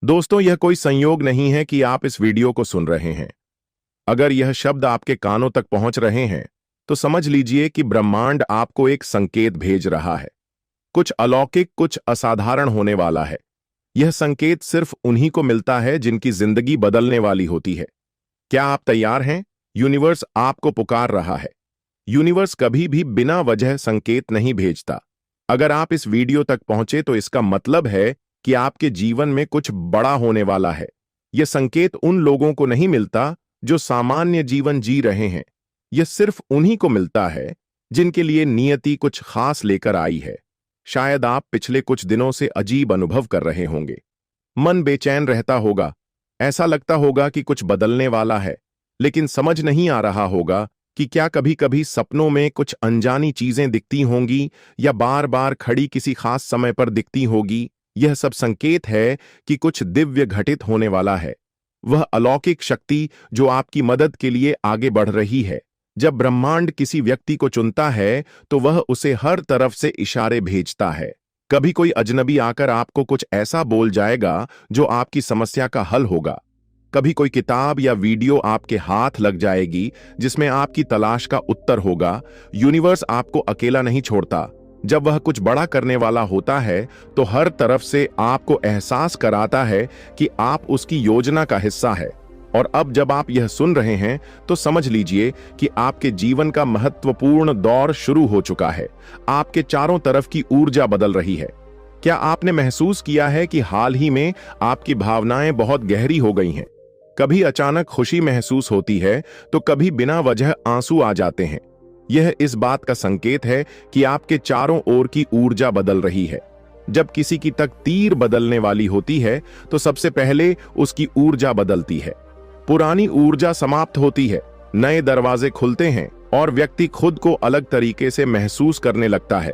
दोस्तों, यह कोई संयोग नहीं है कि आप इस वीडियो को सुन रहे हैं। अगर यह शब्द आपके कानों तक पहुंच रहे हैं, तो समझ लीजिए कि ब्रह्मांड आपको एक संकेत भेज रहा है। कुछ अलौकिक, कुछ असाधारण होने वाला है। यह संकेत सिर्फ उन्हीं को मिलता है जिनकी जिंदगी बदलने वाली होती है। क्या आप तैयार हैं? यूनिवर्स आपको पुकार रहा है। यूनिवर्स कभी भी बिना वजह संकेत नहीं भेजता। अगर आप इस वीडियो तक पहुंचे तो इसका मतलब है कि आपके जीवन में कुछ बड़ा होने वाला है। यह संकेत उन लोगों को नहीं मिलता जो सामान्य जीवन जी रहे हैं। यह सिर्फ उन्हीं को मिलता है जिनके लिए नियति कुछ खास लेकर आई है। शायद आप पिछले कुछ दिनों से अजीब अनुभव कर रहे होंगे। मन बेचैन रहता होगा, ऐसा लगता होगा कि कुछ बदलने वाला है, लेकिन समझ नहीं आ रहा होगा कि क्या कभी कभी सपनों में कुछ अनजानी चीजें दिखती होंगी या बार बार खड़ी किसी खास समय पर दिखती होगी। यह सब संकेत है कि कुछ दिव्य घटित होने वाला है। वह अलौकिक शक्ति जो आपकी मदद के लिए आगे बढ़ रही है। जब ब्रह्मांड किसी व्यक्ति को चुनता है तो वह उसे हर तरफ से इशारे भेजता है। कभी कोई अजनबी आकर आपको कुछ ऐसा बोल जाएगा जो आपकी समस्या का हल होगा। कभी कोई किताब या वीडियो आपके हाथ लग जाएगी जिसमें आपकी तलाश का उत्तर होगा। यूनिवर्स आपको अकेला नहीं छोड़ता। जब वह कुछ बड़ा करने वाला होता है तो हर तरफ से आपको एहसास कराता है कि आप उसकी योजना का हिस्सा है। और अब जब आप यह सुन रहे हैं तो समझ लीजिए कि आपके जीवन का महत्वपूर्ण दौर शुरू हो चुका है। आपके चारों तरफ की ऊर्जा बदल रही है। क्या आपने महसूस किया है कि हाल ही में आपकी भावनाएं बहुत गहरी हो गई हैं? कभी अचानक खुशी महसूस होती है तो कभी बिना वजह आंसू आ जाते हैं। यह इस बात का संकेत है कि आपके चारों ओर की ऊर्जा बदल रही है। जब किसी की तक तीर बदलने वाली होती है तो सबसे पहले उसकी ऊर्जा बदलती है। पुरानी ऊर्जा समाप्त होती है, नए दरवाजे खुलते हैं और व्यक्ति खुद को अलग तरीके से महसूस करने लगता है।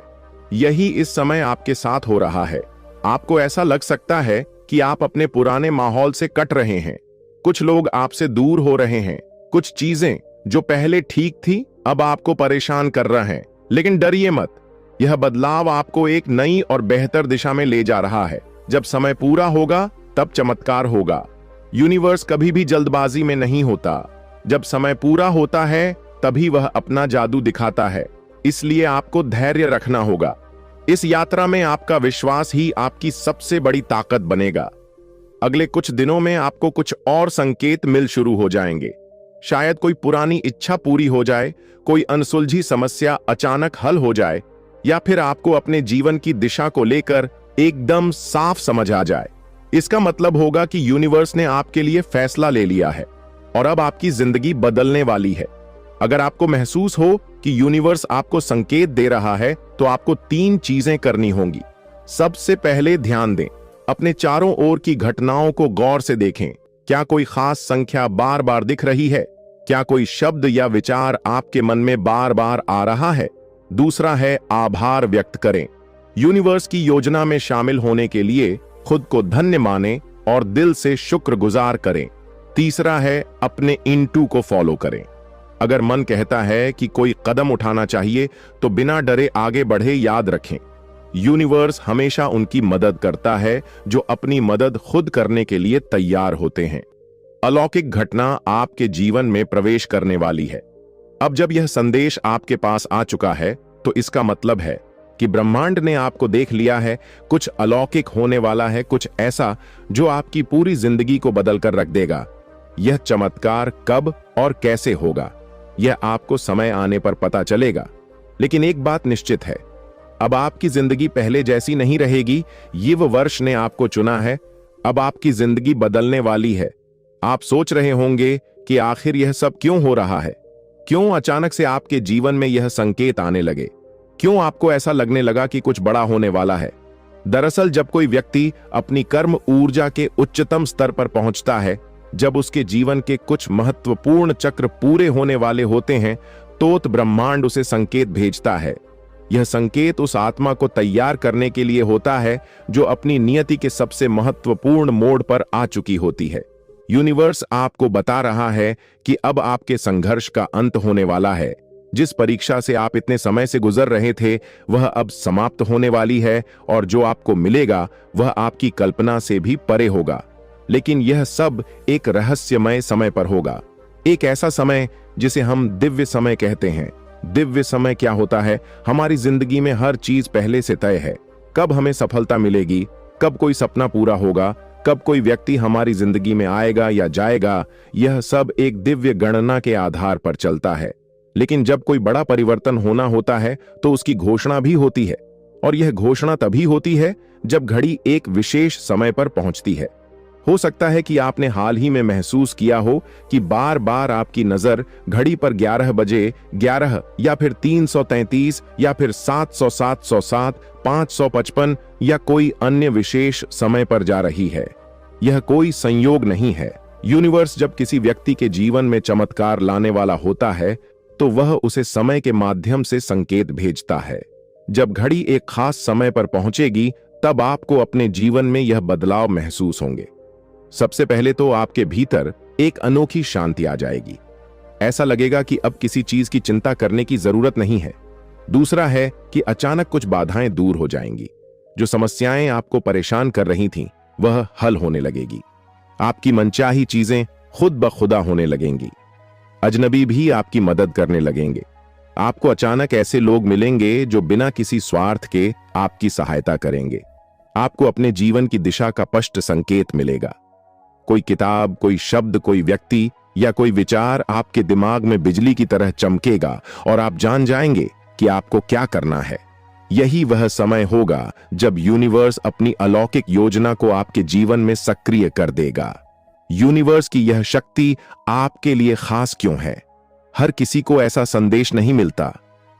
यही इस समय आपके साथ हो रहा है। आपको ऐसा लग सकता है कि आप अपने पुराने माहौल से कट रहे हैं। कुछ लोग आपसे दूर हो रहे हैं। कुछ चीजें जो पहले ठीक थी अब आपको परेशान कर रहे हैं। लेकिन डरिए मत, यह बदलाव आपको एक नई और बेहतर दिशा में ले जा रहा है। जब समय पूरा होगा तब चमत्कार होगा। यूनिवर्स कभी भी जल्दबाजी में नहीं होता। जब समय पूरा होता है तभी वह अपना जादू दिखाता है। इसलिए आपको धैर्य रखना होगा। इस यात्रा में आपका विश्वास ही आपकी सबसे बड़ी ताकत बनेगा। अगले कुछ दिनों में आपको कुछ और संकेत मिल शुरू हो जाएंगे। शायद कोई पुरानी इच्छा पूरी हो जाए, कोई अनसुलझी समस्या अचानक हल हो जाए, या फिर आपको अपने जीवन की दिशा को लेकर एकदम साफ समझ आ जाए। इसका मतलब होगा कि यूनिवर्स ने आपके लिए फैसला ले लिया है और अब आपकी जिंदगी बदलने वाली है। अगर आपको महसूस हो कि यूनिवर्स आपको संकेत दे रहा है तो आपको 3 चीजें करनी होंगी। सबसे पहले ध्यान दें। अपने चारों ओर की घटनाओं को गौर से देखें। क्या कोई खास संख्या बार बार दिख रही है? क्या कोई शब्द या विचार आपके मन में बार बार आ रहा है? दूसरा है आभार व्यक्त करें। यूनिवर्स की योजना में शामिल होने के लिए खुद को धन्य मानें और दिल से शुक्रगुजार करें। तीसरा है अपने इंटू को फॉलो करें। अगर मन कहता है कि कोई कदम उठाना चाहिए तो बिना डरे आगे बढ़े। याद रखें, यूनिवर्स हमेशा उनकी मदद करता है जो अपनी मदद खुद करने के लिए तैयार होते हैं। अलौकिक घटना आपके जीवन में प्रवेश करने वाली है। अब जब यह संदेश आपके पास आ चुका है तो इसका मतलब है कि ब्रह्मांड ने आपको देख लिया है। कुछ अलौकिक होने वाला है, कुछ ऐसा जो आपकी पूरी जिंदगी को बदल कर रख देगा। यह चमत्कार कब और कैसे होगा, यह आपको समय आने पर पता चलेगा। लेकिन एक बात निश्चित है, अब आपकी जिंदगी पहले जैसी नहीं रहेगी। ये वो वर्ष ने आपको चुना है। अब आपकी जिंदगी बदलने वाली है। आप सोच रहे होंगे कि आखिर यह सब क्यों हो रहा है? क्यों अचानक से आपके जीवन में यह संकेत आने लगे? क्यों आपको ऐसा लगने लगा कि कुछ बड़ा होने वाला है? दरअसल जब कोई व्यक्ति अपनी कर्म ऊर्जा के उच्चतम स्तर पर पहुंचता है, जब उसके जीवन के कुछ महत्वपूर्ण चक्र पूरे होने वाले होते हैं, तो ब्रह्मांड उसे संकेत भेजता है। यह संकेत उस आत्मा को तैयार करने के लिए होता है जो अपनी नियति के सबसे महत्वपूर्ण मोड़ पर आ चुकी होती है। यूनिवर्स आपको बता रहा है कि अब आपके संघर्ष का अंत होने वाला है। जिस परीक्षा से आप इतने समय से गुजर रहे थे वह अब समाप्त होने वाली है और जो आपको मिलेगा वह आपकी कल्पना से भी परे होगा। लेकिन यह सब एक रहस्यमय समय पर होगा, एक ऐसा समय जिसे हम दिव्य समय कहते हैं। दिव्य समय क्या होता है? हमारी जिंदगी में हर चीज पहले से तय है। कब हमें सफलता मिलेगी, कब कोई सपना पूरा होगा, कब कोई व्यक्ति हमारी जिंदगी में आएगा या जाएगा, यह सब एक दिव्य गणना के आधार पर चलता है। लेकिन जब कोई बड़ा परिवर्तन होना होता है तो उसकी घोषणा भी होती है, और यह घोषणा तभी होती है जब घड़ी एक विशेष समय पर पहुंचती है। हो सकता है कि आपने हाल ही में महसूस किया हो कि बार बार आपकी नजर घड़ी पर 11 बजे 11 या फिर 333 या फिर 700, 707, 555 या कोई अन्य विशेष समय पर जा रही है। यह कोई संयोग नहीं है। यूनिवर्स जब किसी व्यक्ति के जीवन में चमत्कार लाने वाला होता है तो वह उसे समय के माध्यम से संकेत भेजता है। जब घड़ी एक खास समय पर पहुंचेगी तब आपको अपने जीवन में यह बदलाव महसूस होंगे। सबसे पहले तो आपके भीतर एक अनोखी शांति आ जाएगी। ऐसा लगेगा कि अब किसी चीज की चिंता करने की जरूरत नहीं है। दूसरा है कि अचानक कुछ बाधाएं दूर हो जाएंगी। जो समस्याएं आपको परेशान कर रही थीं, वह हल होने लगेगी। आपकी मनचाही चीजें खुद ब खुदा होने लगेंगी। अजनबी भी आपकी मदद करने लगेंगे। आपको अचानक ऐसे लोग मिलेंगे जो बिना किसी स्वार्थ के आपकी सहायता करेंगे। आपको अपने जीवन की दिशा का स्पष्ट संकेत मिलेगा। कोई किताब, कोई शब्द, कोई व्यक्ति या कोई विचार आपके दिमाग में बिजली की तरह चमकेगा और आप जान जाएंगे कि आपको क्या करना है। यही वह समय होगा जब यूनिवर्स अपनी अलौकिक योजना को आपके जीवन में सक्रिय कर देगा। यूनिवर्स की यह शक्ति आपके लिए खास क्यों है? हर किसी को ऐसा संदेश नहीं मिलता।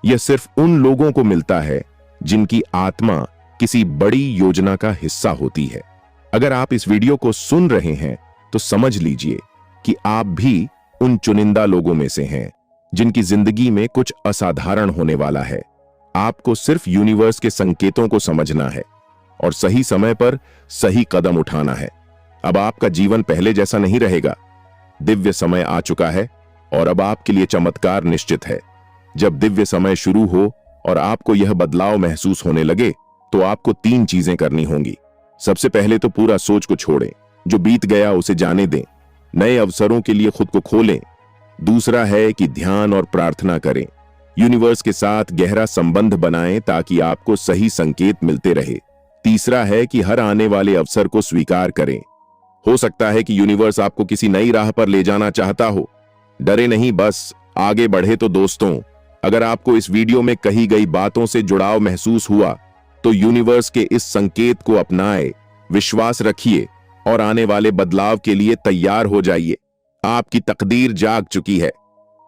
यह सिर्फ उन लोगों को मिलता है जिनकी आत्मा किसी बड़ी योजना का हिस्सा होती है। अगर आप इस वीडियो को सुन रहे हैं तो समझ लीजिए कि आप भी उन चुनिंदा लोगों में से हैं जिनकी जिंदगी में कुछ असाधारण होने वाला है। आपको सिर्फ यूनिवर्स के संकेतों को समझना है और सही समय पर सही कदम उठाना है। अब आपका जीवन पहले जैसा नहीं रहेगा। दिव्य समय आ चुका है और अब आपके लिए चमत्कार निश्चित है। जब दिव्य समय शुरू हो और आपको यह बदलाव महसूस होने लगे तो आपको 3 चीजें करनी होंगी। सबसे पहले तो पूरा सोच को छोड़ें, जो बीत गया उसे जाने दें, नए अवसरों के लिए खुद को खोलें। दूसरा है कि ध्यान और प्रार्थना करें, यूनिवर्स के साथ गहरा संबंध बनाएं ताकि आपको सही संकेत मिलते रहे। तीसरा है कि हर आने वाले अवसर को स्वीकार करें। हो सकता है कि यूनिवर्स आपको किसी नई राह पर ले जाना चाहता हो। डरे नहीं, बस आगे बढ़े। तो दोस्तों, अगर आपको इस वीडियो में कही गई बातों से जुड़ाव महसूस हुआ तो यूनिवर्स के इस संकेत को अपनाएं, विश्वास रखिए और आने वाले बदलाव के लिए तैयार हो जाइए। आपकी तकदीर जाग चुकी है।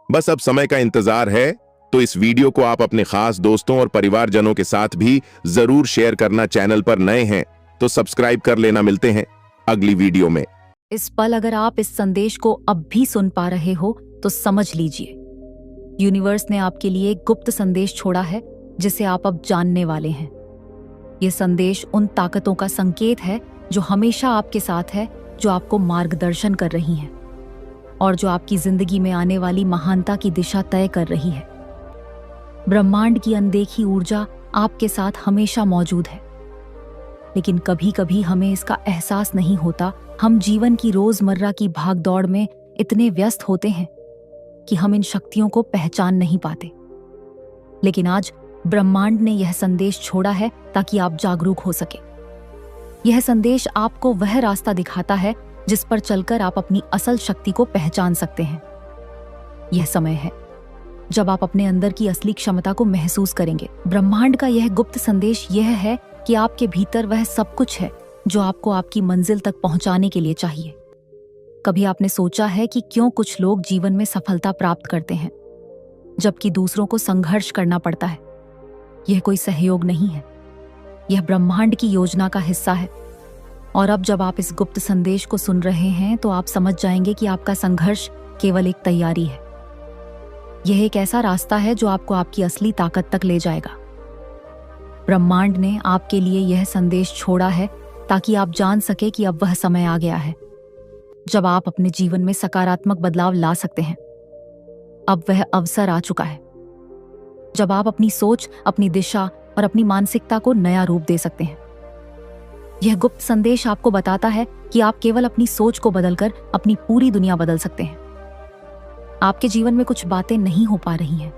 बस अब समय का इंतजार है। तो इस वीडियो को आप अपने खास दोस्तों और परिवारजनों के साथ भी जरूर शेयर करना। चैनल पर नए हैं तो सब्सक्राइब कर लेना। मिलते हैं अगली वीडियो में। इस पल अगर आप इस संदेश को अब भी सुन पा रहे हो तो समझ लीजिए, यूनिवर्स ने आपके लिए एक गुप्त संदेश छोड़ा है जिसे आप अब जानने वाले हैं। यह संदेश उन ताकतों का संकेत है जो हमेशा आपके साथ है, जो आपको मार्गदर्शन कर रही हैं और जो आपकी जिंदगी में आने वाली महानता की दिशा तय कर रही है। ब्रह्मांड की अनदेखी ऊर्जा आपके साथ हमेशा मौजूद है, लेकिन कभी कभी हमें इसका एहसास नहीं होता। हम जीवन की रोजमर्रा की भागदौड़ में इतने व्यस्त होते हैं कि हम इन शक्तियों को पहचान नहीं पाते। लेकिन आज ब्रह्मांड ने यह संदेश छोड़ा है ताकि आप जागरूक हो सके। यह संदेश आपको वह रास्ता दिखाता है जिस पर चलकर आप अपनी असल शक्ति को पहचान सकते हैं। यह समय है जब आप अपने अंदर की असली क्षमता को महसूस करेंगे। ब्रह्मांड का यह गुप्त संदेश यह है कि आपके भीतर वह सब कुछ है जो आपको आपकी मंजिल तक पहुंचाने के लिए चाहिए। कभी आपने सोचा है कि क्यों कुछ लोग जीवन में सफलता प्राप्त करते हैं जबकि दूसरों को संघर्ष करना पड़ता है? यह कोई सहयोग नहीं है, यह ब्रह्मांड की योजना का हिस्सा है। और अब जब आप इस गुप्त संदेश को सुन रहे हैं तो आप समझ जाएंगे कि आपका संघर्ष केवल एक तैयारी है। यह एक ऐसा रास्ता है जो आपको आपकी असली ताकत तक ले जाएगा। ब्रह्मांड ने आपके लिए यह संदेश छोड़ा है ताकि आप जान सके कि अब वह समय आ गया है जब आप अपने जीवन में सकारात्मक बदलाव ला सकते हैं। अब वह अवसर आ चुका है जब आप अपनी सोच, अपनी दिशा और अपनी मानसिकता को नया रूप दे सकते हैं। यह गुप्त संदेश आपको बताता है कि आप केवल अपनी सोच को बदलकर अपनी पूरी दुनिया बदल सकते हैं। आपके जीवन में कुछ बातें नहीं हो पा रही हैं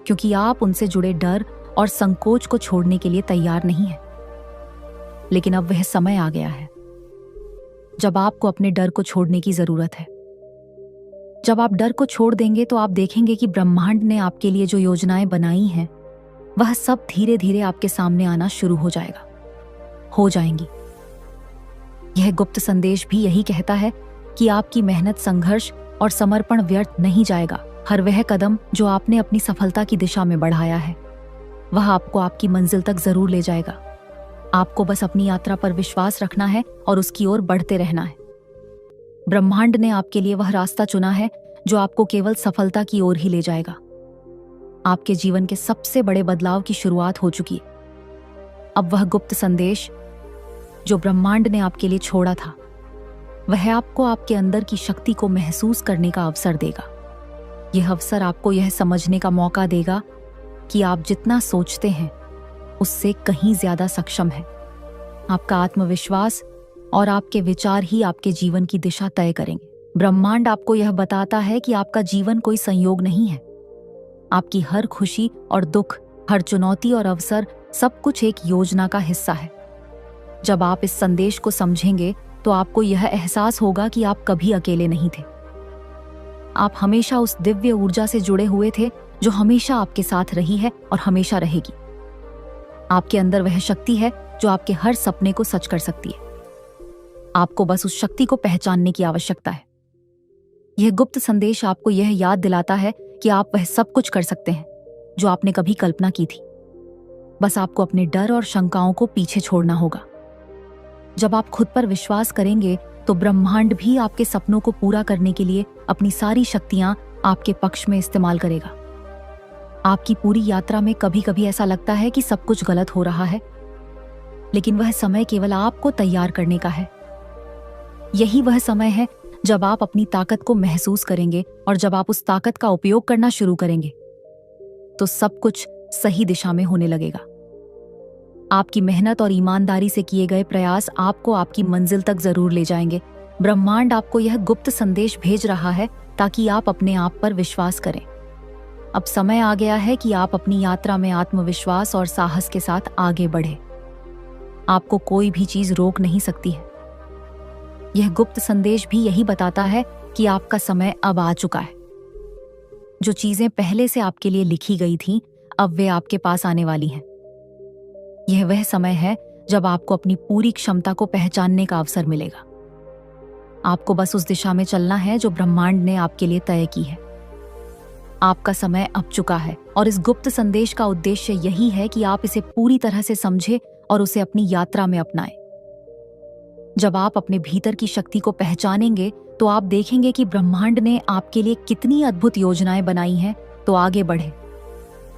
क्योंकि आप उनसे जुड़े डर और संकोच को छोड़ने के लिए तैयार नहीं हैं। लेकिन अब वह समय आ गया है जब आपको अपने डर को छोड़ने की जरूरत है। जब आप डर को छोड़ देंगे तो आप देखेंगे कि ब्रह्मांड ने आपके लिए जो योजनाएं बनाई हैं वह सब धीरे धीरे आपके सामने आना शुरू हो जाएंगी। यह गुप्त संदेश भी यही कहता है कि आपकी मेहनत, संघर्ष और समर्पण व्यर्थ नहीं जाएगा। हर वह कदम जो आपने अपनी सफलता की दिशा में बढ़ाया है वह आपको आपकी मंजिल तक जरूर ले जाएगा। आपको बस अपनी यात्रा पर विश्वास रखना है और उसकी ओर बढ़ते रहना है। ब्रह्मांड ने आपके लिए वह रास्ता चुना है जो आपको केवल सफलता की ओर ही ले जाएगा। आपके जीवन के सबसे बड़े बदलाव की शुरुआत हो चुकी है। अब वह गुप्त संदेश जो ब्रह्मांड ने आपके लिए छोड़ा था वह आपको आपके अंदर की शक्ति को महसूस करने का अवसर देगा। यह अवसर आपको यह समझने का मौका देगा कि आप जितना सोचते हैं उससे कहीं ज्यादा सक्षम है। आपका आत्मविश्वास और आपके विचार ही आपके जीवन की दिशा तय करेंगे। ब्रह्मांड आपको यह बताता है कि आपका जीवन कोई संयोग नहीं है। आपकी हर खुशी और दुख, हर चुनौती और अवसर, सब कुछ एक योजना का हिस्सा है। जब आप इस संदेश को समझेंगे तो आपको यह एहसास होगा कि आप कभी अकेले नहीं थे। आप हमेशा उस दिव्य ऊर्जा से जुड़े हुए थे जो हमेशा आपके साथ रही है और हमेशा रहेगी। आपके अंदर वह शक्ति है जो आपके हर सपने को सच कर सकती है। आपको बस उस शक्ति को पहचानने की आवश्यकता है। यह गुप्त संदेश आपको यह याद दिलाता है कि आप वह सब कुछ कर सकते हैं जो आपने कभी कल्पना की थी। बस आपको अपने डर और शंकाओं को पीछे छोड़ना होगा। जब आप खुद पर विश्वास करेंगे तो ब्रह्मांड भी आपके सपनों को पूरा करने के लिए अपनी सारी शक्तियां आपके पक्ष में इस्तेमाल करेगा। आपकी पूरी यात्रा में कभी कभी ऐसा लगता है कि सब कुछ गलत हो रहा है, लेकिन वह समय केवल आपको तैयार करने का है। यही वह समय है जब आप अपनी ताकत को महसूस करेंगे और जब आप उस ताकत का उपयोग करना शुरू करेंगे तो सब कुछ सही दिशा में होने लगेगा। आपकी मेहनत और ईमानदारी से किए गए प्रयास आपको आपकी मंजिल तक जरूर ले जाएंगे। ब्रह्मांड आपको यह गुप्त संदेश भेज रहा है ताकि आप अपने आप पर विश्वास करें। अब समय आ गया है कि आप अपनी यात्रा में आत्मविश्वास और साहस के साथ आगे बढ़े। आपको कोई भी चीज रोक नहीं सकती है। यह गुप्त संदेश भी यही बताता है कि आपका समय अब आ चुका है। जो चीजें पहले से आपके लिए लिखी गई थीं, अब वे आपके पास आने वाली हैं। यह वह समय है जब आपको अपनी पूरी क्षमता को पहचानने का अवसर मिलेगा। आपको बस उस दिशा में चलना है जो ब्रह्मांड ने आपके लिए तय की है। आपका समय अब चुका है और इस गुप्त संदेश का उद्देश्य यही है कि आप इसे पूरी तरह से समझें और उसे अपनी यात्रा में अपनाएं। जब आप अपने भीतर की शक्ति को पहचानेंगे तो आप देखेंगे कि ब्रह्मांड ने आपके लिए कितनी अद्भुत योजनाएं बनाई हैं। तो आगे बढ़े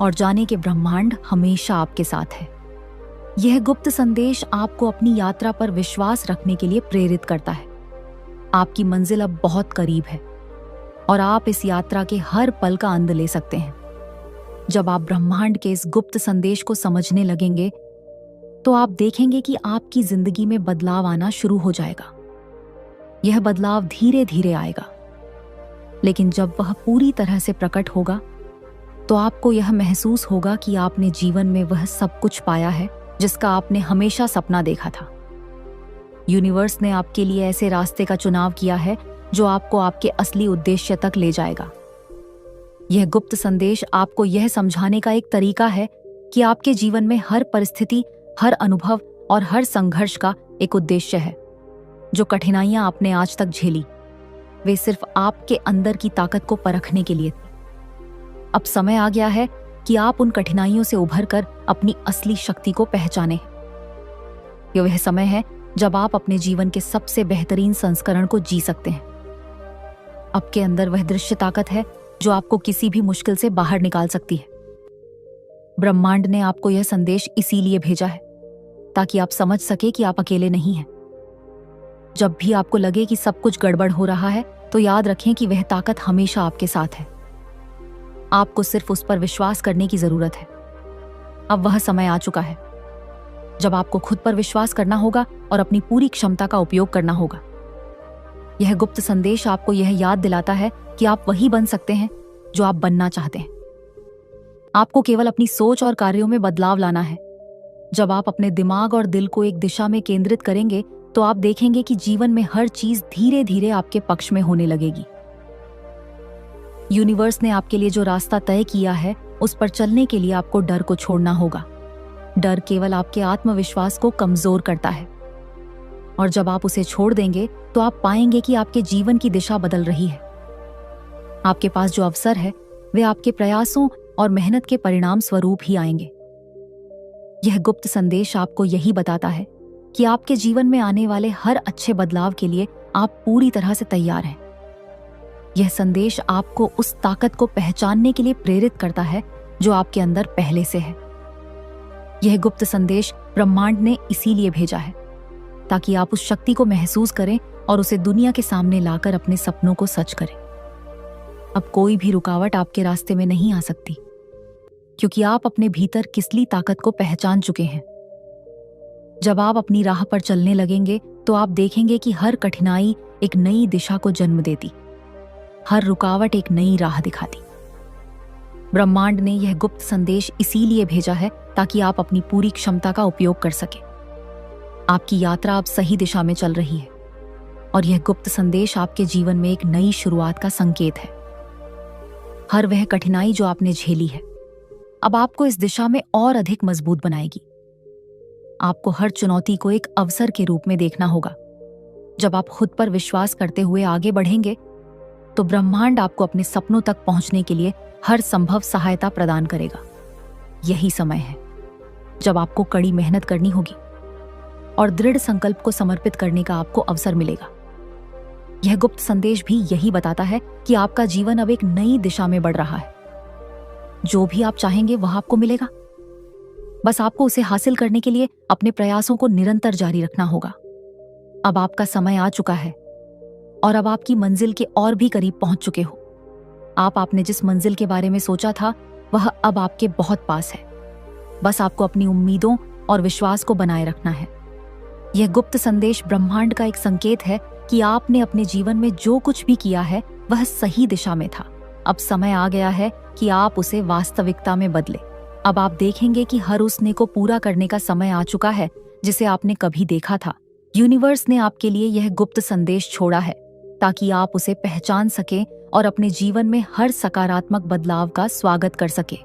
और जाने कि ब्रह्मांड हमेशा आपके साथ है। यह गुप्त संदेश आपको अपनी यात्रा पर विश्वास रखने के लिए प्रेरित करता है। आपकी मंजिल अब बहुत करीब है और आप इस यात्रा के हर पल का आनंद ले सकते हैं। जब आप ब्रह्मांड के इस गुप्त संदेश को समझने लगेंगे तो आप देखेंगे कि आपकी जिंदगी में बदलाव आना शुरू हो जाएगा। यह बदलाव धीरे धीरे आएगा, लेकिन जब वह पूरी तरह से प्रकट होगा तो आपको यह महसूस होगा कि आपने जीवन में वह सब कुछ पाया है जिसका आपने हमेशा सपना देखा था। यूनिवर्स ने आपके लिए ऐसे रास्ते का चुनाव किया है जो आपको आपके असली उद्देश्य तक ले जाएगा। यह गुप्त संदेश आपको यह समझाने का एक तरीका है कि आपके जीवन में हर परिस्थिति, हर अनुभव और हर संघर्ष का एक उद्देश्य है। जो कठिनाइयां आपने आज तक झेली, वे सिर्फ आपके अंदर की ताकत को परखने के लिए थी। अब समय आ गया है कि आप उन कठिनाइयों से उभरकर अपनी असली शक्ति को पहचानें। यह वह समय है जब आप अपने जीवन के सबसे बेहतरीन संस्करण को जी सकते हैं। आपके अंदर वह दृश्य ताकत है जो आपको किसी भी मुश्किल से बाहर निकाल सकती है। ब्रह्मांड ने आपको यह संदेश इसीलिए भेजा है ताकि आप समझ सके कि आप अकेले नहीं हैं। जब भी आपको लगे कि सब कुछ गड़बड़ हो रहा है तो याद रखें कि वह ताकत हमेशा आपके साथ है। आपको सिर्फ उस पर विश्वास करने की जरूरत है। अब वह समय आ चुका है। जब आपको खुद पर विश्वास करना होगा और अपनी पूरी क्षमता का उपयोग करना होगा। यह गुप्त संदेश आपको यह याद दिलाता है कि आप वही बन सकते हैं जो आप बनना चाहते हैं। आपको केवल अपनी सोच और कार्यों में बदलाव लाना है। जब आप अपने दिमाग और दिल को एक दिशा में केंद्रित करेंगे तो आप देखेंगे कि जीवन में हर चीज धीरे धीरे आपके पक्ष में होने लगेगी। यूनिवर्स ने आपके लिए जो रास्ता तय किया है उस पर चलने के लिए आपको डर को छोड़ना होगा। डर केवल आपके आत्मविश्वास को कमजोर करता है, और जब आप उसे छोड़ देंगे तो आप पाएंगे कि आपके जीवन की दिशा बदल रही है। आपके पास जो अवसर है वे आपके प्रयासों और मेहनत के परिणाम स्वरूप ही आएंगे। यह गुप्त संदेश आपको यही बताता है कि आपके जीवन में आने वाले हर अच्छे बदलाव के लिए आप पूरी तरह से तैयार हैं। यह संदेश आपको उस ताकत को पहचानने के लिए प्रेरित करता है जो आपके अंदर पहले से है। यह गुप्त संदेश ब्रह्मांड ने इसीलिए भेजा है ताकि आप उस शक्ति को महसूस करें और उसे दुनिया के सामने लाकर अपने सपनों को सच करें। अब कोई भी रुकावट आपके रास्ते में नहीं आ सकती, क्योंकि आप अपने भीतर किसली ताकत को पहचान चुके हैं। जब आप अपनी राह पर चलने लगेंगे तो आप देखेंगे कि हर कठिनाई एक नई दिशा को जन्म देती, हर रुकावट एक नई राह दिखाती। ब्रह्मांड ने यह गुप्त संदेश इसीलिए भेजा है ताकि आप अपनी पूरी क्षमता का उपयोग कर सकें। आपकी यात्रा अब सही दिशा में चल रही है, और यह गुप्त संदेश आपके जीवन में एक नई शुरुआत का संकेत है। हर वह कठिनाई जो आपने झेली है अब आपको इस दिशा में और अधिक मजबूत बनाएगी। आपको हर चुनौती को एक अवसर के रूप में देखना होगा। जब आप खुद पर विश्वास करते हुए आगे बढ़ेंगे तो ब्रह्मांड आपको अपने सपनों तक पहुंचने के लिए हर संभव सहायता प्रदान करेगा। यही समय है जब आपको कड़ी मेहनत करनी होगी और दृढ़ संकल्प को समर्पित करने का आपको अवसर मिलेगा। यह गुप्त संदेश भी यही बताता है कि आपका जीवन अब एक नई दिशा में बढ़ रहा है। जो भी आप चाहेंगे वह आपको मिलेगा। बस आपको उसे हासिल करने के लिए अपने प्रयासों को निरंतर जारी रखना होगा। अब आपका समय आ चुका है और अब आपकी मंजिल के और भी करीब पहुंच चुके हो। आपने जिस मंजिल के बारे में सोचा था वह अब आपके बहुत पास है। बस आपको अपनी उम्मीदों और विश्वास को बनाए रखना है। यह गुप्त संदेश ब्रह्मांड का एक संकेत है कि आपने अपने जीवन में जो कुछ भी किया है वह सही दिशा में था। अब समय आ गया है कि आप उसे वास्तविकता में बदले। अब आप देखेंगे कि हर उस ने को पूरा करने का समय आ चुका है जिसे आपने कभी देखा था। यूनिवर्स ने आपके लिए यह गुप्त संदेश छोड़ा है ताकि आप उसे पहचान सकें और अपने जीवन में हर सकारात्मक बदलाव का स्वागत कर सके।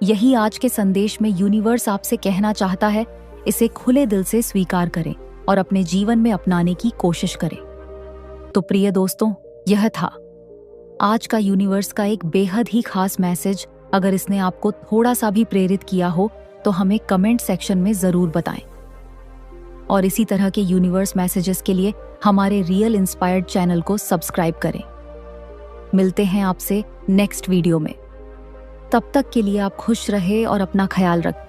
यही आज के संदेश में यूनिवर्स आपसे कहना चाहता है। इसे खुले दिल से स्वीकार करें और अपने जीवन में अपनाने की कोशिश करें। तो प्रिय दोस्तों, यह था आज का यूनिवर्स का एक बेहद ही खास मैसेज। अगर इसने आपको थोड़ा सा भी प्रेरित किया हो तो हमें कमेंट सेक्शन में जरूर बताएं। और इसी तरह के यूनिवर्स मैसेजेस के लिए हमारे रियल इंस्पायर्ड चैनल को सब्सक्राइब करें। मिलते हैं आपसे नेक्स्ट वीडियो में। तब तक के लिए आप खुश रहे और अपना ख्याल रखें।